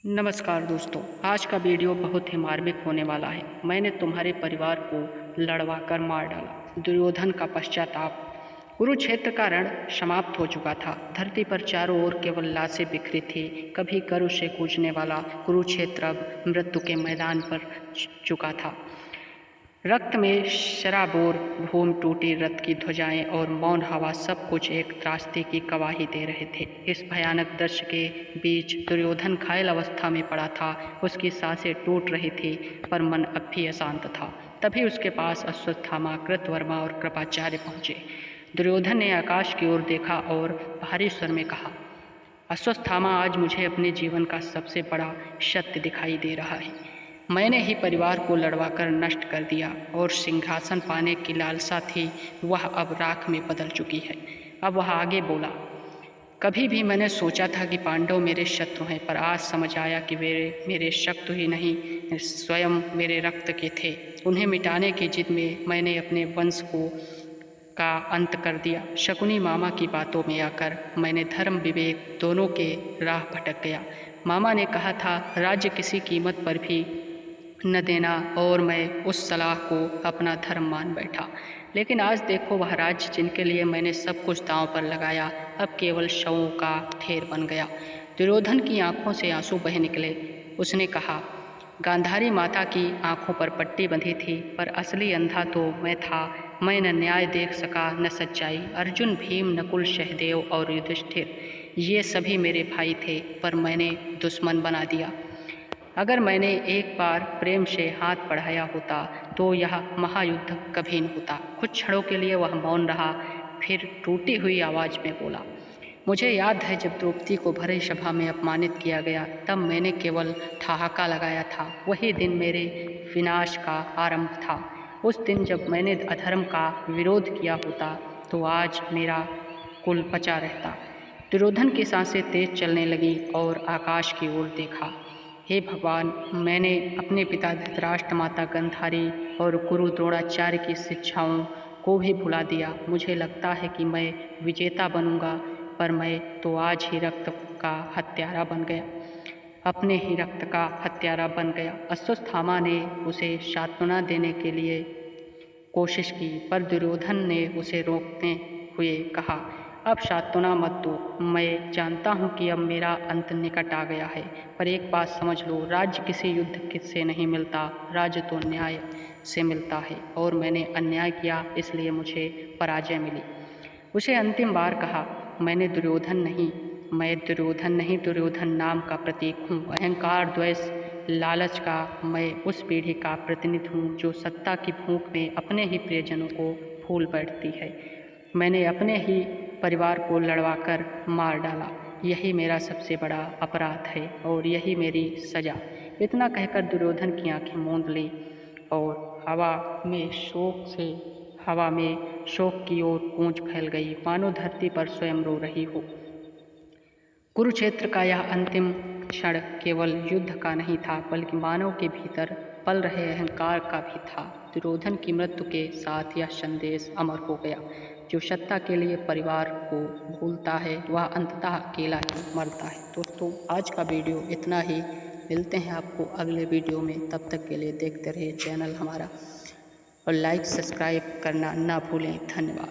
नमस्कार दोस्तों, आज का वीडियो बहुत ही मार्मिक होने वाला है। मैंने तुम्हारे परिवार को लड़वाकर मार डाला। दुर्योधन का पश्चाताप। कुरुक्षेत्र का रण समाप्त हो चुका था। धरती पर चारों ओर केवल लाशें बिखरी थी। कभी करू से कूचने वाला कुरुक्षेत्र अब मृत्यु के मैदान पर चुका था। रक्त में शराबोर भूमि, टूटी रथ की ध्वजाएं और मौन हवा, सब कुछ एक त्रासदी की गवाही दे रहे थे। इस भयानक दृश्य के बीच दुर्योधन घायल अवस्था में पड़ा था। उसकी सांसें टूट रही थी, पर मन अब भी अशांत था। तभी उसके पास अश्वत्थामा, कृतवर्मा और कृपाचार्य पहुंचे। दुर्योधन ने आकाश की ओर देखा और भारी स्वर में कहा, अश्वत्थामा, आज मुझे अपने जीवन का सबसे बड़ा सत्य दिखाई दे रहा है। मैंने ही परिवार को लड़वाकर नष्ट कर दिया और सिंहासन पाने की लालसा थी, वह अब राख में बदल चुकी है। अब वह आगे बोला, कभी भी मैंने सोचा था कि पांडव मेरे शत्रु हैं, पर आज समझ आया कि वे मेरे शत्रु ही नहीं, स्वयं मेरे रक्त के थे। उन्हें मिटाने की जिद में मैंने अपने वंश का अंत कर दिया। शकुनी मामा की बातों में आकर मैंने धर्म विवेक दोनों के राह भटक गया। मामा ने कहा था, राज्य किसी कीमत पर भी न देना, और मैं उस सलाह को अपना धर्म मान बैठा। लेकिन आज देखो, वह राज्य जिनके लिए मैंने सब कुछ दांव पर लगाया, अब केवल शवों का ढेर बन गया। दुर्योधन की आंखों से आंसू बह निकले। उसने कहा, गांधारी माता की आंखों पर पट्टी बंधी थी, पर असली अंधा तो मैं था। मैं न न्याय देख सका, न सच्चाई। अर्जुन, भीम, नकुल, सहदेव और युधिष्ठिर, ये सभी मेरे भाई थे, पर मैंने दुश्मन बना दिया। अगर मैंने एक बार प्रेम से हाथ बढ़ाया होता तो यह महायुद्ध कभी न होता। कुछ क्षणों के लिए वह मौन रहा, फिर टूटी हुई आवाज़ में बोला, मुझे याद है जब द्रौपदी को भरी सभा में अपमानित किया गया, तब मैंने केवल ठहाका लगाया था। वही दिन मेरे विनाश का आरंभ था। उस दिन जब मैंने अधर्म का विरोध किया होता तो आज मेरा कुल बचा रहता। दुर्योधन की सांसें तेज चलने लगी और आकाश की ओर देखा। हे भगवान, मैंने अपने पिता धृतराष्ट्र, माता गांधारी और गुरु द्रोणाचार्य की शिक्षाओं को भी भुला दिया। मुझे लगता है कि मैं विजेता बनूंगा, पर मैं तो आज ही रक्त का हत्यारा बन गया, अपने ही रक्त का हत्यारा बन गया। अश्वत्थामा ने उसे सांत्वना देने के लिए कोशिश की, पर दुर्योधन ने उसे रोकते हुए कहा, अब सांत्वना मत दो। मैं जानता हूँ कि अब मेरा अंत निकट आ गया है, पर एक बात समझ लो, राज्य किसी युद्ध से नहीं मिलता, राज्य तो न्याय से मिलता है, और मैंने अन्याय किया, इसलिए मुझे पराजय मिली। उसे अंतिम बार कहा, मैं दुर्योधन नहीं, दुर्योधन नाम का प्रतीक हूँ। अहंकार, द्वेष, लालच का मैं उस पीढ़ी का प्रतिनिधि हूँ जो सत्ता की भूख में अपने ही प्रियजनों को भूल बैठती है। मैंने अपने ही परिवार को लड़वाकर मार डाला। यही मेरा सबसे बड़ा अपराध है और यही मेरी सज़ा। इतना कहकर दुर्योधन की आंखें मूंद ली और हवा में शोक की ओर गूंज फैल गई, मानो धरती पर स्वयं रो रही हो। कुरुक्षेत्र का यह अंतिम क्षण केवल युद्ध का नहीं था, बल्कि मानव के भीतर पल रहे अहंकार का भी था। दुर्योधन की मृत्यु के साथ यह संदेश अमर हो गया, जो सत्ता के लिए परिवार को भूलता है, वह अंततः अकेला ही मरता है। दोस्तों, आज का वीडियो इतना ही। मिलते हैं आपको अगले वीडियो में। तब तक के लिए देखते रहिए चैनल हमारा और लाइक सब्सक्राइब करना ना भूलें। धन्यवाद।